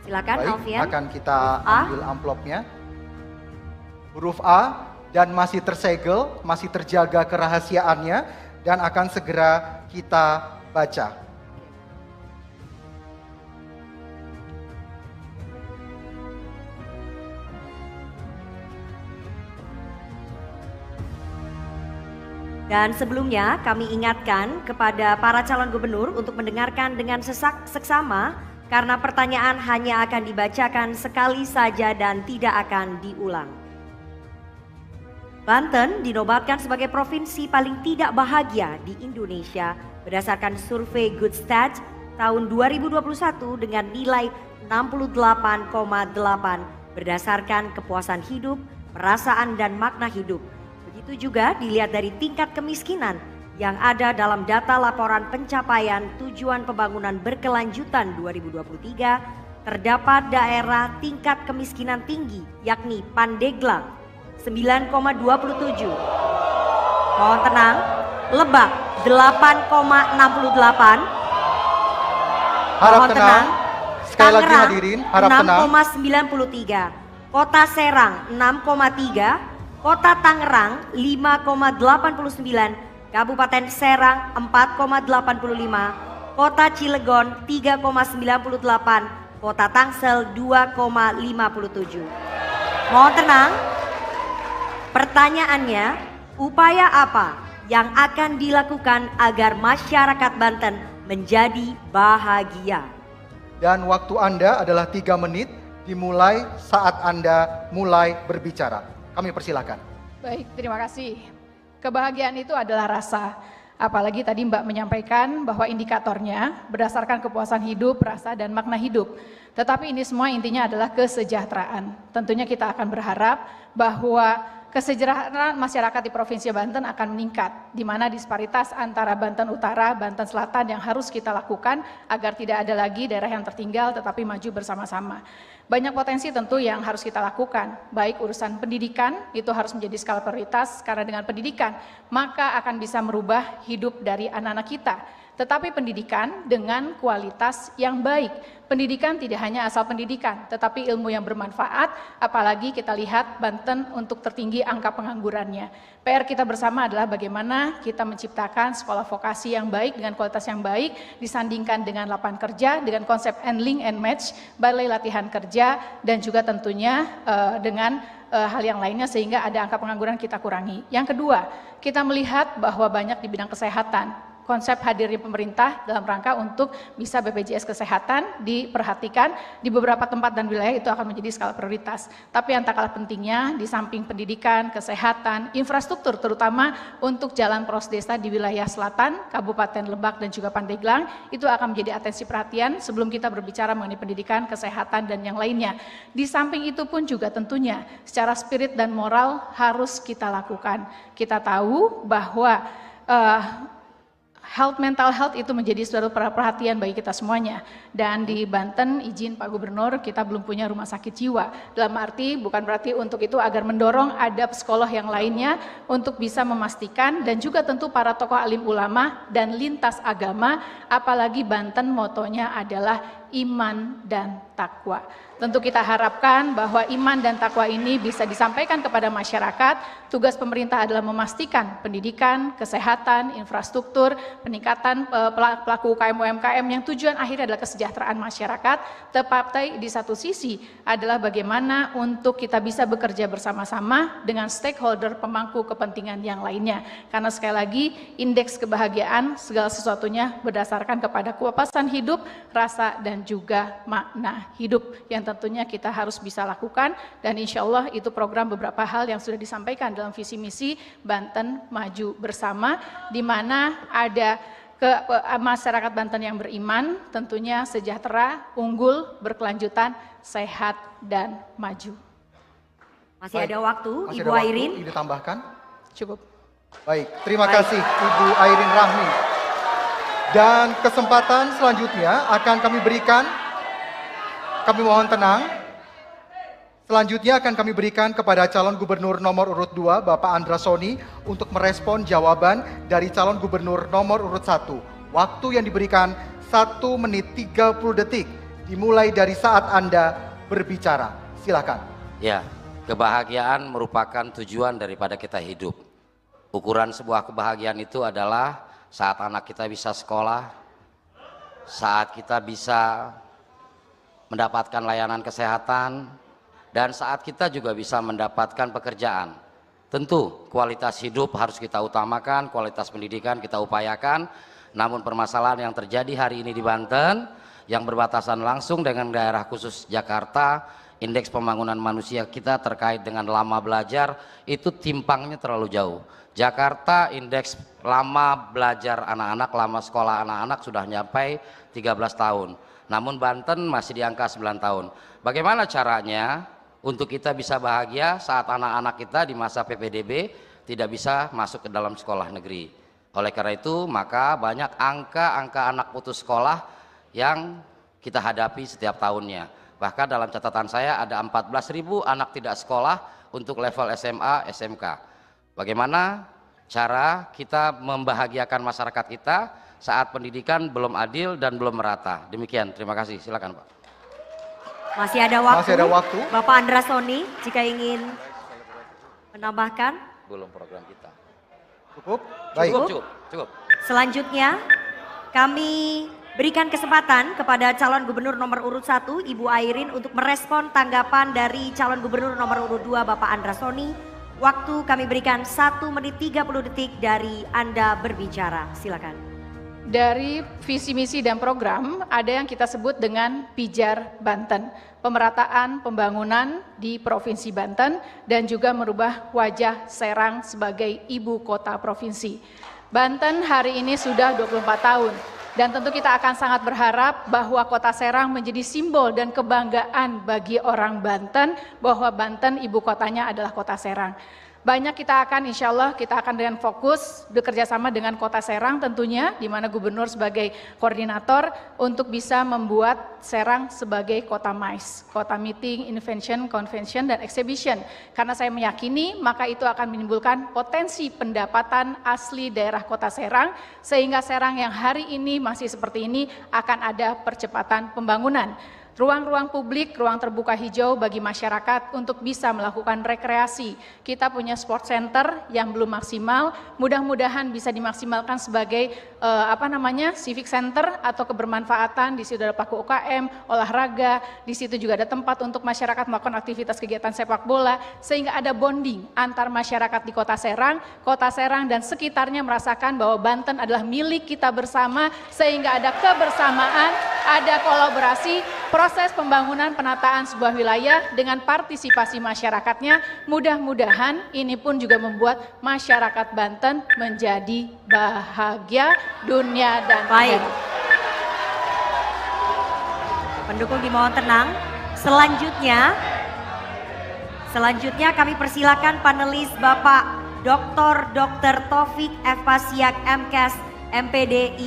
Silakan Baik, Alfian. akan kita Huruf A. ambil amplopnya. Huruf A dan masih tersegel, masih terjaga kerahasiaannya dan akan segera kita baca. Dan sebelumnya kami ingatkan kepada para calon gubernur untuk mendengarkan dengan seksama karena pertanyaan hanya akan dibacakan sekali saja dan tidak akan diulang. Banten dinobatkan sebagai provinsi paling tidak bahagia di Indonesia berdasarkan survei Good Stats tahun 2021 dengan nilai 68,8 berdasarkan kepuasan hidup, perasaan dan makna hidup. Begitu juga dilihat dari tingkat kemiskinan yang ada dalam data laporan pencapaian tujuan pembangunan berkelanjutan 2023, terdapat daerah tingkat kemiskinan tinggi yakni Pandeglang 9,27. Mohon tenang. Lebak 8,68. Harap Mohon tenang. Sekali lagi Tangerang hadirin, harap tenang. 6,93. Kota Serang 6,3. Kota Tangerang 5,89. Kabupaten Serang 4,85. Kota Cilegon 3,98. Kota Tangsel 2,57. Mohon tenang. Pertanyaannya, upaya apa yang akan dilakukan agar masyarakat Banten menjadi bahagia? Dan waktu Anda adalah 3 menit dimulai saat Anda mulai berbicara. Kami persilakan. Baik, terima kasih. Kebahagiaan itu adalah rasa. Apalagi tadi Mbak menyampaikan bahwa indikatornya berdasarkan kepuasan hidup, rasa, dan makna hidup. Tetapi ini semua intinya adalah kesejahteraan. Tentunya kita akan berharap bahwa kesejahteraan masyarakat di Provinsi Banten akan meningkat, di mana disparitas antara Banten Utara, Banten Selatan yang harus kita lakukan agar tidak ada lagi daerah yang tertinggal tetapi maju bersama-sama. Banyak potensi tentu yang harus kita lakukan, baik urusan pendidikan itu harus menjadi skala prioritas karena dengan pendidikan maka akan bisa merubah hidup dari anak-anak kita. Tetapi pendidikan dengan kualitas yang baik. Pendidikan tidak hanya asal pendidikan, tetapi ilmu yang bermanfaat, apalagi kita lihat Banten untuk tertinggi angka penganggurannya. PR kita bersama adalah bagaimana kita menciptakan sekolah vokasi yang baik dengan kualitas yang baik, disandingkan dengan lapangan kerja, dengan konsep handling and match, balai latihan kerja, dan juga tentunya dengan hal yang lainnya sehingga ada angka pengangguran kita kurangi. Yang kedua, kita melihat bahwa banyak di bidang kesehatan. Konsep hadirnya pemerintah dalam rangka untuk bisa BPJS Kesehatan diperhatikan di beberapa tempat dan wilayah itu akan menjadi skala prioritas. Tapi yang tak kalah pentingnya di samping pendidikan, kesehatan, infrastruktur terutama untuk jalan poros desa di wilayah selatan, Kabupaten Lebak dan juga Pandeglang itu akan menjadi atensi perhatian sebelum kita berbicara mengenai pendidikan, kesehatan dan yang lainnya. Di samping itu pun juga tentunya secara spirit dan moral harus kita lakukan. Kita tahu bahwa mental health itu menjadi suatu perhatian bagi kita semuanya. Dan di Banten, izin Pak Gubernur, kita belum punya rumah sakit jiwa. Dalam arti, bukan berarti untuk itu agar mendorong ada psikolog yang lainnya untuk bisa memastikan dan juga tentu para tokoh alim ulama dan lintas agama, apalagi Banten motonya adalah iman dan takwa. Tentu kita harapkan bahwa iman dan takwa ini bisa disampaikan kepada masyarakat. Tugas pemerintah adalah memastikan pendidikan, kesehatan, infrastruktur, peningkatan pelaku UKM-UMKM yang tujuan akhirnya adalah kesejahteraan masyarakat. Tetapi di satu sisi adalah bagaimana untuk kita bisa bekerja bersama-sama dengan stakeholder pemangku kepentingan yang lainnya. Karena sekali lagi indeks kebahagiaan segala sesuatunya berdasarkan kepada kepuasan hidup, rasa dan juga makna hidup yang tentunya kita harus bisa lakukan, dan insya Allah itu program beberapa hal yang sudah disampaikan dalam visi misi Banten Maju Bersama, di mana ada masyarakat Banten yang beriman, tentunya sejahtera, unggul, berkelanjutan, sehat dan maju. Masih ada waktu, Masih Ibu ada waktu, Airin. ditambahkan. Cukup. Baik, terima kasih Ibu Airin Rahmi. Dan kesempatan selanjutnya akan kami berikan, kami mohon tenang. Selanjutnya akan kami berikan kepada calon gubernur nomor urut 2, Bapak Andra Soni, untuk merespon jawaban dari calon gubernur nomor urut 1. Waktu yang diberikan 1 menit 30 detik. dimulai dari saat Anda berbicara. Silakan. Ya, kebahagiaan merupakan tujuan daripada kita hidup. Ukuran sebuah kebahagiaan itu adalah saat anak kita bisa sekolah, saat kita bisa mendapatkan layanan kesehatan, dan saat kita juga bisa mendapatkan pekerjaan. Tentu kualitas hidup harus kita utamakan, kualitas pendidikan kita upayakan. Namun permasalahan yang terjadi hari ini di Banten yang berbatasan langsung dengan daerah khusus Jakarta, indeks pembangunan manusia kita terkait dengan lama belajar itu timpangnya terlalu jauh. Jakarta indeks lama belajar anak-anak, lama sekolah anak-anak sudah nyampe 13 tahun. Namun Banten masih di angka 9 tahun. Bagaimana caranya untuk kita bisa bahagia saat anak-anak kita di masa PPDB tidak bisa masuk ke dalam sekolah negeri? Oleh karena itu maka banyak angka-angka anak putus sekolah yang kita hadapi setiap tahunnya. Bahkan dalam catatan saya ada 14.000 anak tidak sekolah untuk level SMA, SMK. Bagaimana cara kita membahagiakan masyarakat kita saat pendidikan belum adil dan belum merata? Demikian, terima kasih. Silakan Pak. Masih ada waktu. Masih ada waktu. Bapak Andrasoni jika ingin menambahkan. Belum program kita. Cukup? Baik. Cukup. Selanjutnya kami berikan kesempatan kepada calon gubernur nomor urut 1 Ibu Airin untuk merespon tanggapan dari calon gubernur nomor urut 2 Bapak Andrasoni. Waktu kami berikan 1 menit 30 detik dari Anda berbicara. Silakan. Dari visi misi dan program ada yang kita sebut dengan Pijar Banten, pemerataan pembangunan di Provinsi Banten dan juga merubah wajah Serang sebagai ibu kota provinsi. Banten hari ini sudah 24 tahun dan tentu kita akan sangat berharap bahwa kota Serang menjadi simbol dan kebanggaan bagi orang Banten bahwa Banten ibu kotanya adalah kota Serang. Banyak kita akan insya Allah kita akan dengan fokus bekerja sama dengan Kota Serang tentunya di mana gubernur sebagai koordinator untuk bisa membuat Serang sebagai kota MICE, kota meeting, invention, convention dan exhibition. Karena saya meyakini maka itu akan menimbulkan potensi pendapatan asli daerah Kota Serang sehingga Serang yang hari ini masih seperti ini akan ada percepatan pembangunan. Ruang-ruang publik, ruang terbuka hijau bagi masyarakat untuk bisa melakukan rekreasi. Kita punya sport center yang belum maksimal, mudah-mudahan bisa dimaksimalkan sebagai civic center atau kebermanfaatan. Di situ ada paku UKM, olahraga, di situ juga ada tempat untuk masyarakat melakukan aktivitas kegiatan sepak bola, sehingga ada bonding antar masyarakat di Kota Serang dan sekitarnya merasakan bahwa Banten adalah milik kita bersama, sehingga ada kebersamaan, ada kolaborasi, proses pembangunan penataan sebuah wilayah dengan partisipasi masyarakatnya, mudah-mudahan ini pun juga membuat masyarakat Banten menjadi bahagia dunia dan Baik. akhirat. Pendukung dimohon tenang. Selanjutnya kami persilakan panelis Bapak Dr. Taufik F. Pasiak MKes MPDI